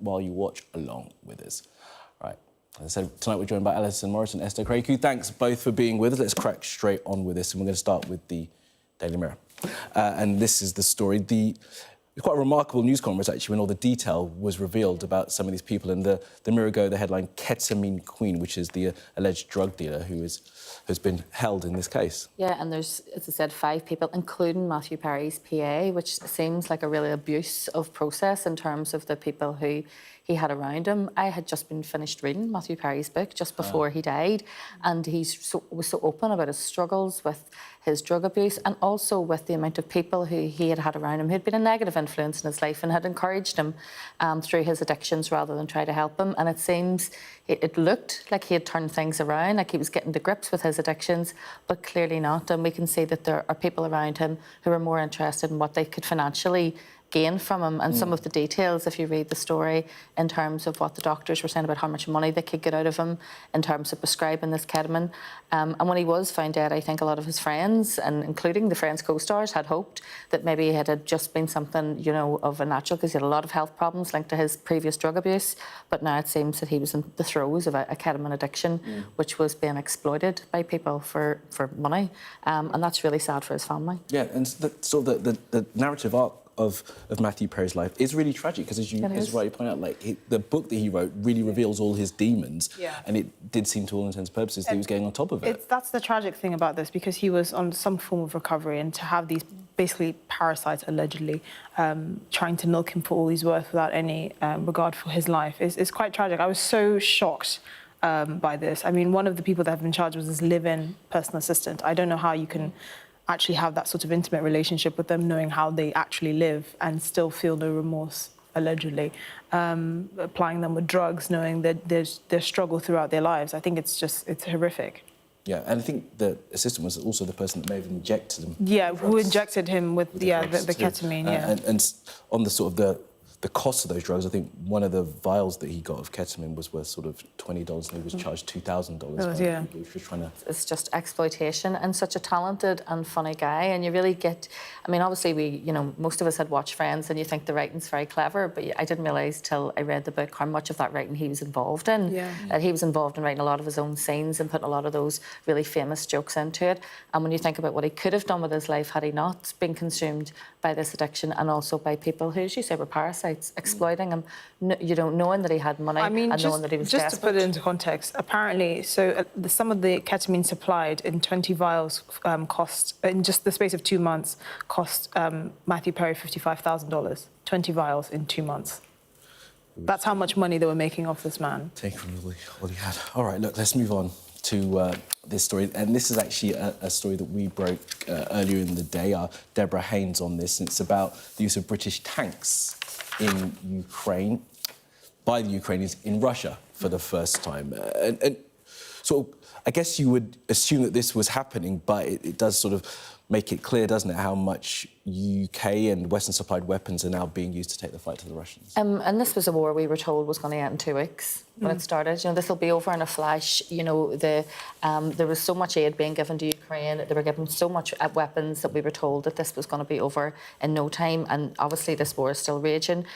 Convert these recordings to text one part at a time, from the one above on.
while you watch along with us. Right. As I said, tonight we're joined by Allison Morris and Esther Krakue. Thanks both for being with us. Let's crack straight on with this, and we're going to start with the Daily Mirror. And this is the story. It's quite a remarkable news conference, actually, when all the detail was revealed about some of these people. And the Mirror go the headline, Ketamine Queen, which is the alleged drug dealer who has been held in this case. Yeah, and there's, as I said, 5 people, including Matthew Perry's PA, which seems like a really abuse of process in terms of the people who he had around him. I had just been finished reading Matthew Perry's book just before he died, and he was so open about his struggles with his drug abuse and also with the amount of people who he had around him who had been a negative influence in his life and had encouraged him through his addictions rather than try to help him. And it seems it looked like he had turned things around, like he was getting to grips with his addictions, but clearly not. And we can see that there are people around him who are more interested in what they could financially gain from him, and some of the details, if you read the story, in terms of what the doctors were saying about how much money they could get out of him in terms of prescribing this ketamine. And when he was found dead, I think a lot of his friends, and including the Friends co-stars, had hoped that maybe it had just been something, you know, of a natural, because he had a lot of health problems linked to his previous drug abuse. But now it seems that he was in the throes of a ketamine addiction, which was being exploited by people for money. And that's really sad for his family. Yeah, and the narrative arc of Matthew Perry's life is really tragic, because as you rightly point out, like the book that he wrote really reveals all his demons, and it did seem to all intents and purposes that he was getting on top of it. That's the tragic thing about this, because he was on some form of recovery, and to have these basically parasites allegedly trying to milk him for all he's worth without any regard for his life is quite tragic. I was so shocked by this. I mean, one of the people that have been charged was his live-in personal assistant. I don't know how you can actually have that sort of intimate relationship with them, knowing how they actually live and still feel no remorse, allegedly. Applying them with drugs, knowing that there's their struggle throughout their lives. I think it's horrific. Yeah, and I think the assistant was also the person that may have injected him. Yeah, who injected him with the ketamine, And on the sort of the cost of those drugs, I think one of the vials that he got of ketamine was worth sort of $20, and he was charged $2,000. It's just exploitation, and such a talented and funny guy, and you really get, I mean, obviously most of us had watched Friends, and you think the writing's very clever, but I didn't realise till I read the book how much of that writing he was involved in. He was involved in writing a lot of his own scenes and putting a lot of those really famous jokes into it. And when you think about what he could have done with his life had he not been consumed by this addiction, and also by people who, as you say, were parasites, exploiting him, knowing that he had money, and knowing that he was desperate. Just to put it into context, apparently, some of the ketamine supplied in 20 vials cost, in just the space of 2 months, cost Matthew Perry $55,000. 20 vials in 2 months. That's how much money they were making off this man. Taking from all he had. All right, look, let's move on to this story. And this is actually a story that we broke earlier in the day. Deborah Haynes on this, and it's about the use of British tanks in Ukraine, by the Ukrainians in Russia for the first time. And so I guess you would assume that this was happening, but it does sort of make it clear, doesn't it, how much UK and Western-supplied weapons are now being used to take the fight to the Russians. And this was a war we were told was going to end in 2 weeks when it started. This will be over in a flash. There was so much aid being given to Ukraine. They were given so much weapons that we were told that this was going to be over in no time. And obviously this war is still raging.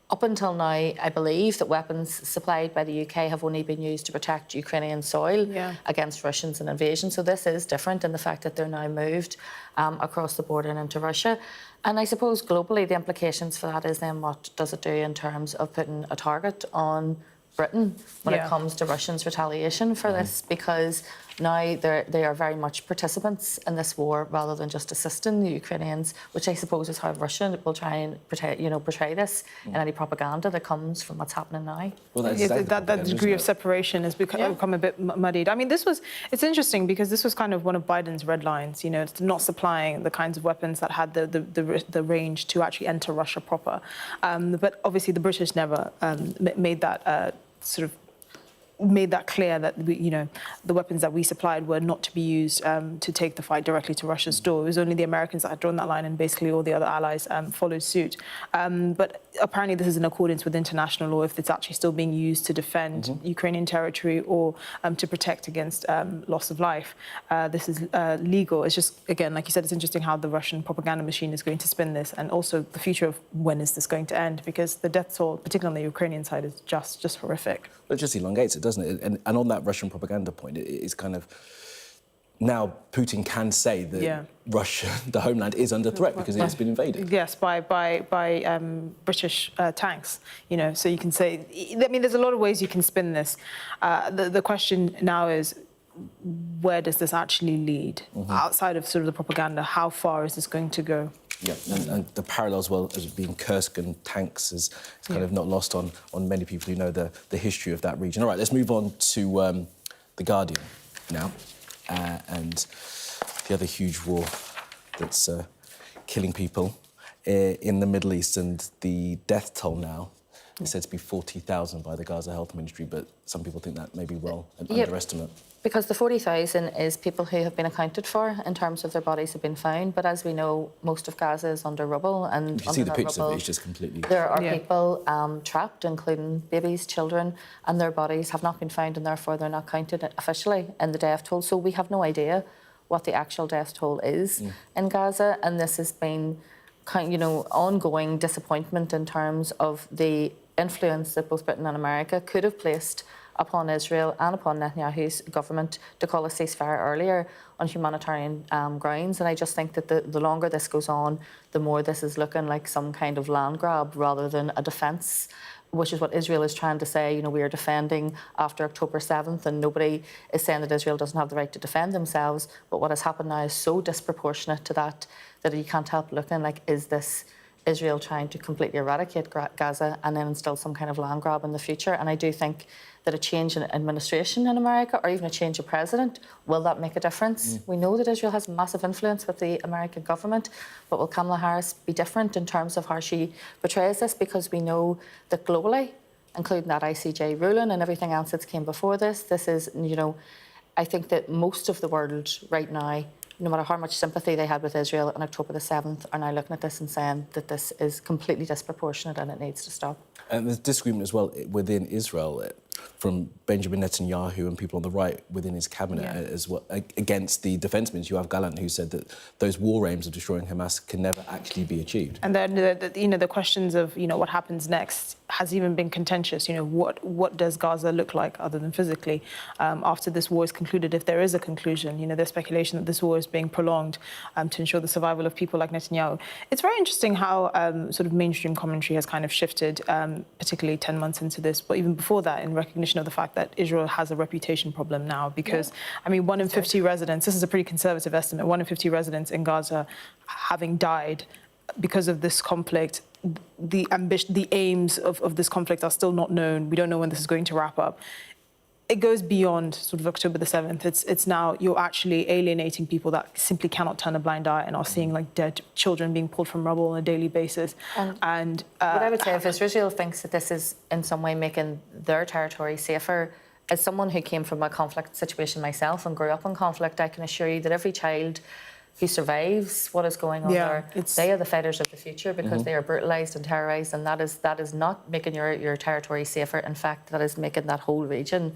Up until now, I believe that weapons supplied by the UK have only been used to protect Ukrainian soil against Russians and invasion. So this is different in the fact that they're now moved across the border and into Russia. And I suppose globally the implications for that is then what does it do in terms of putting a target on Britain when it comes to Russians' retaliation for this, because now they are very much participants in this war rather than just assisting the Ukrainians, which I suppose is how Russia will try and portray this in any propaganda that comes from what's happening now. Well, that degree of separation has become a bit muddied. I mean, it's interesting because this was kind of one of Biden's red lines, it's not supplying the kinds of weapons that had the range to actually enter Russia proper. But obviously the British never made that sort of made that clear that the weapons that we supplied were not to be used to take the fight directly to Russia's door. It was only the Americans that had drawn that line, and basically all the other allies followed suit. But apparently this is in accordance with international law if it's actually still being used to defend Ukrainian territory or to protect against loss of life. This is legal. It's just, again, like you said, it's interesting how the Russian propaganda machine is going to spin this, and also the future of when is this going to end, because the death toll, particularly on the Ukrainian side, is just horrific. It just elongates it, doesn't it? And on that Russian propaganda point, it's kind of... Now Putin can say that Russia, the homeland, is under threat because it has been invaded. Yes, by British tanks. So you can say... I mean, there's a lot of ways you can spin this. The question now is, where does this actually lead? Outside of sort of the propaganda, how far is this going to go? Yeah, and the parallels, well, as being Kursk and tanks is kind of not lost on many people who know the history of that region. All right, let's move on to The Guardian now, and the other huge war that's killing people in the Middle East, and the death toll now is said to be 40,000 by the Gaza Health Ministry, but some people think that may be an underestimate. Because the 40,000 is people who have been accounted for in terms of their bodies have been found. But as we know, most of Gaza is under rubble. And you see the pictures of it, it's just completely... There are people trapped, including babies, children, and their bodies have not been found, and therefore they're not counted officially in the death toll. So we have no idea what the actual death toll is in Gaza. And this has been, ongoing disappointment in terms of the influence that both Britain and America could have placed upon Israel and upon Netanyahu's government to call a ceasefire earlier on humanitarian grounds. And I just think that the longer this goes on, the more this is looking like some kind of land grab rather than a defence, which is what Israel is trying to say. We are defending after October 7th, and nobody is saying that Israel doesn't have the right to defend themselves. But what has happened now is so disproportionate to that you can't help looking like, is this Israel trying to completely eradicate Gaza and then instill some kind of land grab in the future? And I do think that a change in administration in America, or even a change of president, will that make a difference? We know that Israel has massive influence with the American government, but will Kamala Harris be different in terms of how she portrays this? Because we know that globally, including that ICJ ruling and everything else that's came before this is, I think that most of the world right now, no matter how much sympathy they had with Israel on October the 7th, are now looking at this and saying that this is completely disproportionate and it needs to stop. And there's disagreement as well within Israel from Benjamin Netanyahu and people on the right within his cabinet as well, against the defence minister, Yoav Gallant, who said that those war aims of destroying Hamas can never actually be achieved. And then the questions of what happens next has even been contentious. What does Gaza look like other than physically after this war is concluded? If there is a conclusion, there's speculation that this war is being prolonged to ensure the survival of people like Netanyahu. It's very interesting how sort of mainstream commentary has kind of shifted, particularly 10 months into this, but even before that, in recognition of the fact that Israel has a reputation problem now, because, 1 in 50 residents, this is a pretty conservative estimate, 1 in 50 residents in Gaza having died because of this conflict. The aims of this conflict are still not known. We don't know when this is going to wrap up. It goes beyond sort of October the 7th. It's now you're actually alienating people that simply cannot turn a blind eye and are seeing like dead children being pulled from rubble on a daily basis. And what I would say, if Israel thinks that this is in some way making their territory safer, as someone who came from a conflict situation myself and grew up in conflict, I can assure you that every child who survives what is going on there, they are the fighters of the future, because they are brutalised and terrorised, and that is not making your territory safer. In fact, that is making that whole region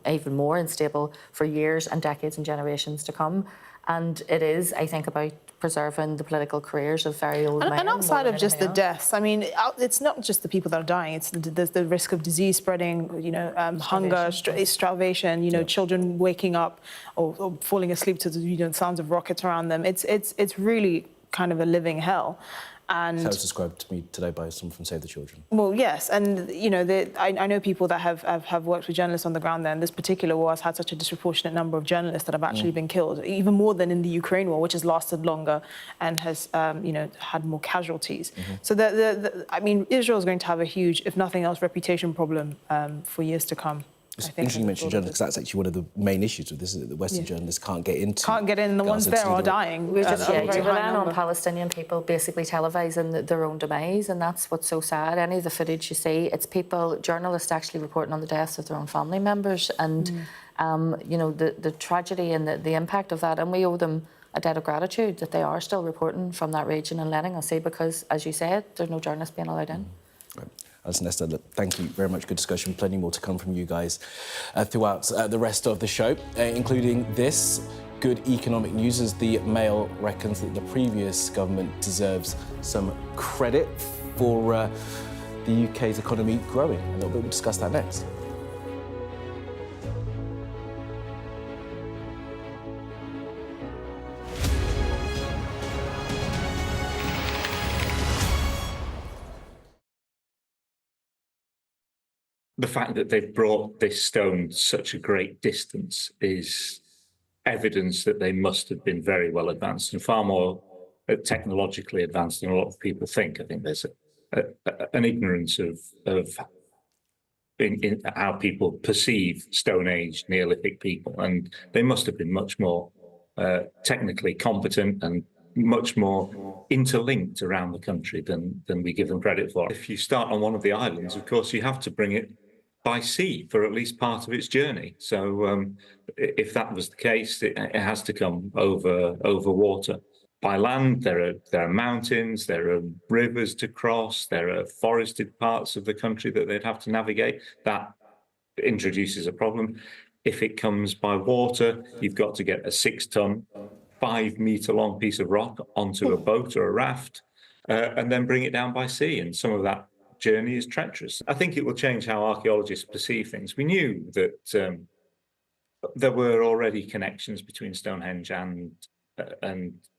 even more unstable for years and decades and generations to come. And it is, I think, about preserving the political careers of very old men. And outside of just the deaths, it's not just the people that are dying. There's the risk of disease spreading, hunger, starvation, children waking up or falling asleep to the sounds of rockets around them. It's really kind of a living hell. And that was described to me today by someone from Save the Children. Well, yes, and I know people that have worked with journalists on the ground there, and this particular war has had such a disproportionate number of journalists that have actually been killed, even more than in the Ukraine war, which has lasted longer and has had more casualties. So Israel is going to have a huge, if nothing else, reputation problem for years to come. It's I think, interesting you as a mentioned sort of- journalists, because that's actually one of the main issues with this, is that the Western journalists can't get into Can't get in, the ones Gaza there to do are the- dying. We're just at a very you're high relying on number. Palestinian people basically televising their own demise, and that's what's so sad. Any of the footage you see, it's people, journalists actually reporting on the deaths of their own family members, and you know, the tragedy and the impact of that. And we owe them a debt of gratitude that they are still reporting from that region and letting us see, because, as you said, there's no journalists being allowed in. Right. Alison, Esther, look, thank you very much. Good discussion. Plenty more to come from you guys throughout the rest of the show, including this. Good economic news, as the Mail reckons that the previous government deserves some credit for the UK's economy growing. A little bit, we'll discuss that next. The fact that they've brought this stone such a great distance is evidence that they must have been very well advanced and far more technologically advanced than a lot of people think. I think there's an ignorance of in how people perceive Stone Age Neolithic people, and they must have been much more technically competent and much more interlinked around the country than we give them credit for. If you start on one of the islands, of course, you have to bring it by sea for at least part of its journey. So if that was the case, it has to come over water. By land, there are mountains, there are rivers to cross, there are forested parts of the country that they'd have to navigate. That introduces a problem. If it comes by water, you've got to get a 6-ton, 5-meter long piece of rock onto a boat or a raft, and then bring it down by sea. And some of that journey is treacherous. I think it will change how archaeologists perceive things. We knew that there were already connections between Stonehenge and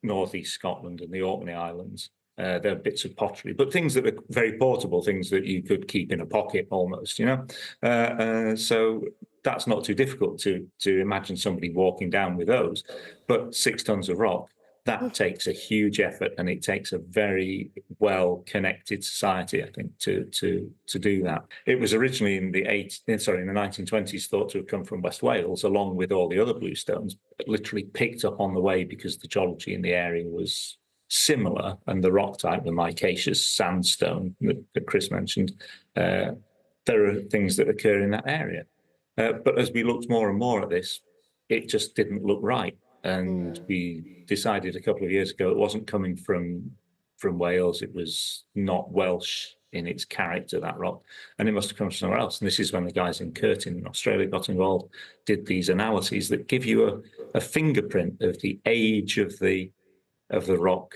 northeast Scotland and the Orkney Islands. There are bits of pottery, but things that are very portable, things that you could keep in a pocket almost, you know. So that's not too difficult to imagine somebody walking down with those. But 6 tons of rock, that takes a huge effort, and it takes a very well-connected society, I think, to do that. It was originally in the 1920s thought to have come from West Wales, along with all the other bluestones, literally picked up on the way because the geology in the area was similar, and the rock type, the micaceous sandstone that Chris mentioned, there are things that occur in that area. But as we looked more and more at this, it just didn't look right. And we decided a couple of years ago it wasn't coming from Wales. It was not Welsh in its character, that rock, and it must have come from somewhere else. And this is when the guys in Curtin in Australia got involved, did these analyses that give you a fingerprint of the age of the rock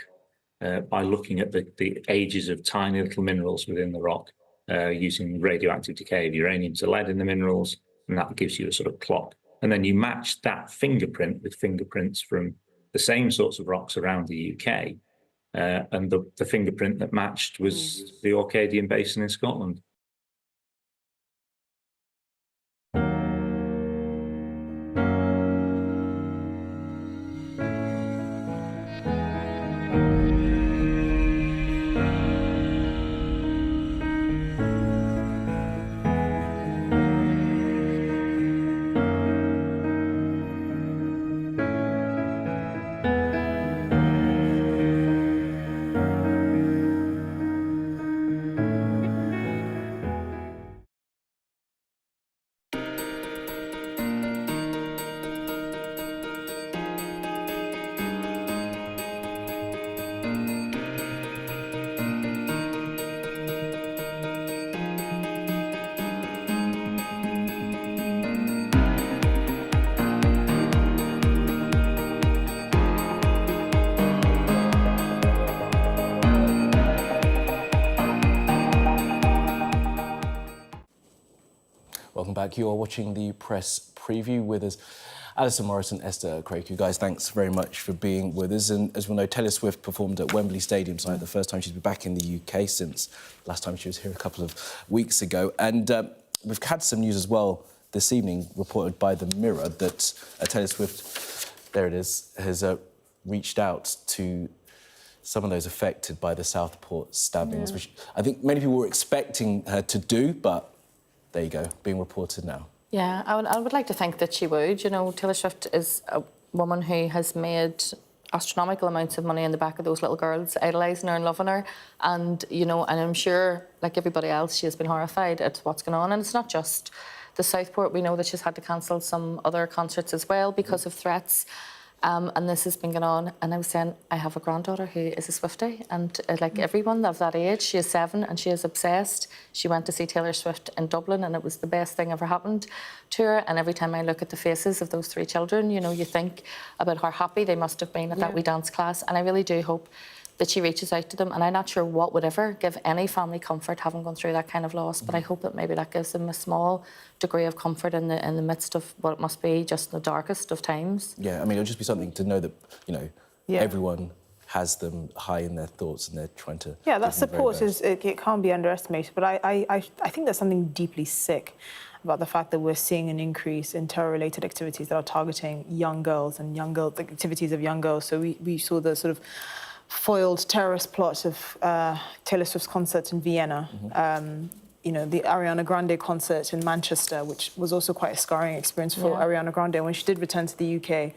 by looking at the ages of tiny little minerals within the rock, using radioactive decay of uranium to lead in the minerals, and that gives you a sort of clock. And then you match that fingerprint with fingerprints from the same sorts of rocks around the UK, and the fingerprint that matched was the Orcadian Basin in Scotland. Welcome back. You are watching the press preview with us. Allison Morris and Esther Krakue. Guys, thanks very much for being with us. And as we know, Taylor Swift performed at Wembley Stadium tonight, the first time she's been back in the UK since last time she was here a couple of weeks ago. And we've had some news as well this evening, reported by The Mirror, that Taylor Swift, there it is, has reached out to some of those affected by the Southport stabbings, which I think many people were expecting her to do, but there you go, being reported now. Yeah, I would like to think that she would. You know, Taylor Swift is a woman who has made astronomical amounts of money in the back of those little girls, idolising her and loving her. And, you know, and I'm sure, like everybody else, she has been horrified at what's going on. And it's not just the Southport. We know that she's had to cancel some other concerts as well because of threats. And this has been going on. And I was saying, I have a granddaughter who is a Swiftie, and like everyone of that age, she is 7 and she is obsessed. She went to see Taylor Swift in Dublin, and it was the best thing ever happened to her. And every time I look at the faces of those 3 children, you know, you think about how happy they must have been at that wee dance class. And I really do hope that she reaches out to them. And I'm not sure what would ever give any family comfort having gone through that kind of loss, but I hope that maybe that gives them a small degree of comfort in the midst of what it must be just the darkest of times. Yeah, I mean, it'll just be something to know that, you know, everyone has them high in their thoughts and they're trying to... Yeah, that support it can't be underestimated. But I think there's something deeply sick about the fact that we're seeing an increase in terror-related activities that are targeting young girls and the activities of young girls. So we saw the sort of foiled terrorist plot of Taylor Swift's concert in Vienna. You know, the Ariana Grande concert in Manchester, which was also quite a scarring experience for Ariana Grande. When she did return to the UK,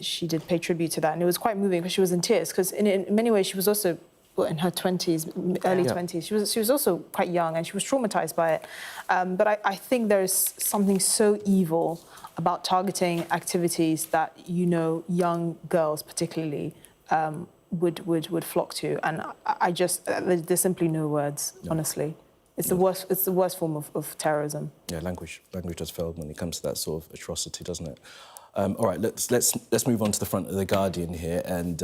she did pay tribute to that. And it was quite moving because she was in tears, because in many ways she was also in her 20s, early 20s. She was also quite young and she was traumatized by it. But I think there is something so evil about targeting activities that, you know, young girls particularly would flock to. And I just, there's simply no words, honestly. It's the worst form of terrorism. Yeah, language does fail when it comes to that sort of atrocity, doesn't it? All right, let's move on to the front of The Guardian here, and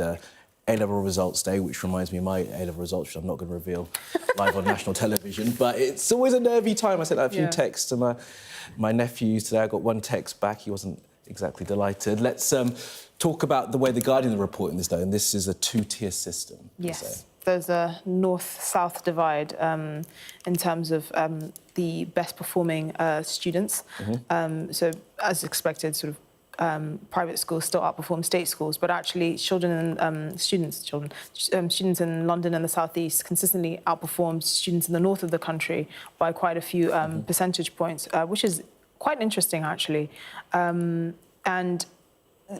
A-level results day, which reminds me of my A-level results, which I'm not going to reveal live on national television, but it's always a nervy time. I sent out a few texts to my nephews today. I got one text back. He wasn't exactly delighted. Let's talk about the way The Guardian are reporting this, though, and this is a 2-tier system. Yes. There's a north-south divide in terms of the best-performing students. So, as expected, sort of private schools still outperform state schools, but actually students in London and the southeast consistently outperform students in the north of the country by quite a few percentage points, which is quite interesting, actually. And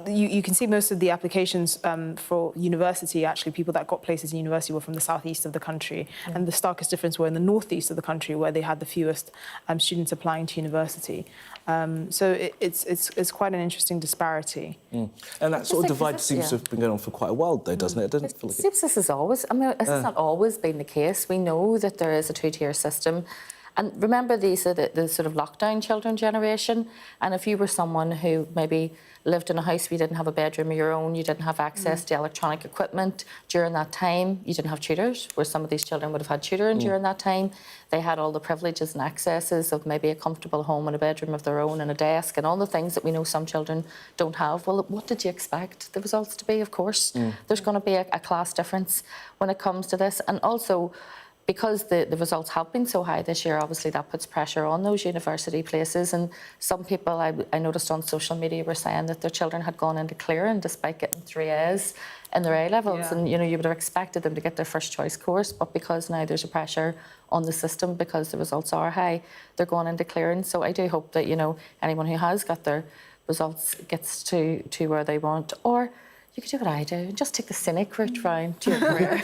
you can see most of the applications for university, actually, people that got places in university were from the southeast of the country. And the starkest difference were in the northeast of the country, where they had the fewest students applying to university. So it's quite an interesting disparity. And that sort of divide seems to have been going on for quite a while, though, doesn't it? It doesn't feel like seems this is always, I mean, this has not always been the case. We know that there is a 2-tier system. And remember, these are the sort of lockdown children generation. And if you were someone who maybe lived in a house where you didn't have a bedroom of your own, you didn't have access to electronic equipment during that time, you didn't have tutors, where some of these children would have had tutoring during that time. They had all the privileges and accesses of maybe a comfortable home and a bedroom of their own and a desk and all the things that we know some children don't have. Well, what did you expect the results to be? Of course, there's going to be a class difference when it comes to this. And also, because the results have been so high this year, obviously that puts pressure on those university places. And some people I noticed on social media were saying that their children had gone into clearing despite getting 3 A's in their A levels. And you know, you would have expected them to get their first choice course, but because now there's a pressure on the system because the results are high, they're going into clearing. So I do hope that, you know, anyone who has got their results gets to where they want. Or you could do what I do and just take the scenic route round to your career.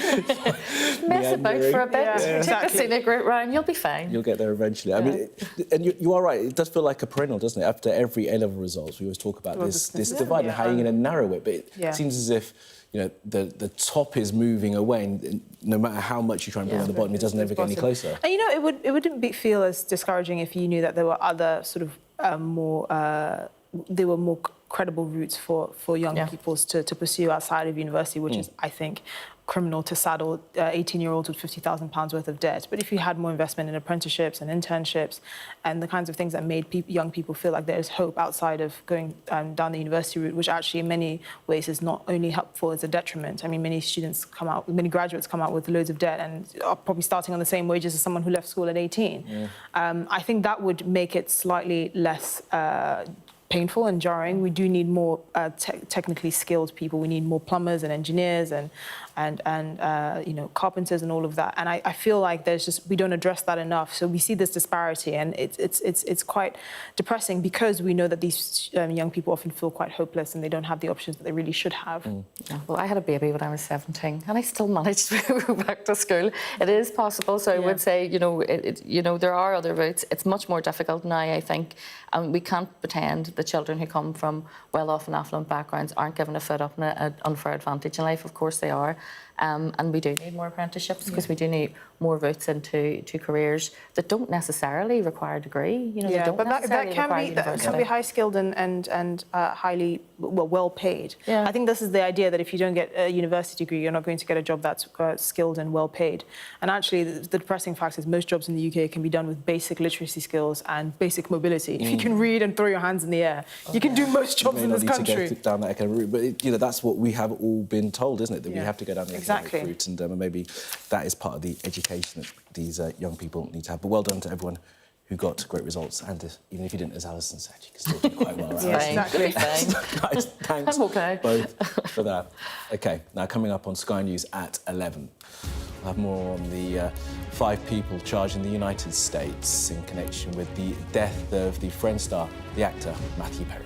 Mess about for a bit, take the scenic route round, you'll be fine. You'll get there eventually. I mean, and you are right, it does feel like a perennial, doesn't it? After every A-level results, we always talk about this divide and how you're going to narrow it, but it seems as if, you know, the top is moving away, and no matter how much you try and bring on the bottom, it doesn't ever get any closer. And, you know, it wouldn't feel as discouraging if you knew that there were other sort of more credible routes for young people to pursue outside of university, which is, I think, criminal to saddle 18-year-olds with £50,000 worth of debt. But if you had more investment in apprenticeships and internships and the kinds of things that made young people feel like there's hope outside of going down the university route, which actually in many ways is not only helpful, it's a detriment. I mean, many graduates come out with loads of debt and are probably starting on the same wages as someone who left school at 18. I think that would make it slightly less painful and jarring. We do need more technically skilled people. We need more plumbers and engineers and you know, carpenters and all of that. And I feel like we don't address that enough. So we see this disparity, and it's quite depressing because we know that these young people often feel quite hopeless and they don't have the options that they really should have. Yeah, well, I had a baby when I was 17 and I still managed to go back to school. It is possible, so I would say, you know, there are other routes. It's much more difficult now, I think. We can't pretend the children who come from well-off and affluent backgrounds aren't given a foot up and an unfair advantage in life. Of course they are. And we do need more apprenticeships because we do need more routes into careers that don't necessarily require a degree. You know, they don't necessarily require university. That can be high skilled and highly well paid. Yeah. I think this is the idea that if you don't get a university degree, you're not going to get a job that's skilled and well paid. And actually, the depressing fact is most jobs in the UK can be done with basic literacy skills and basic mobility. If you can read and throw your hands in the air, you can do most jobs in this country. You may not need to go down that academic route, but you know that's what we have all been told, isn't it? That we have to go down the academic route, and maybe that is part of the education that these young people need to have. But well done to everyone who got great results, and even if you didn't, as Alison said, you can still do quite well. Right? Yeah, exactly. Guys, thanks I'm okay. both for that. OK, now coming up on Sky News at 11. We'll have more on the 5 people charged in the United States in connection with the death of the Friends star, the actor Matthew Perry.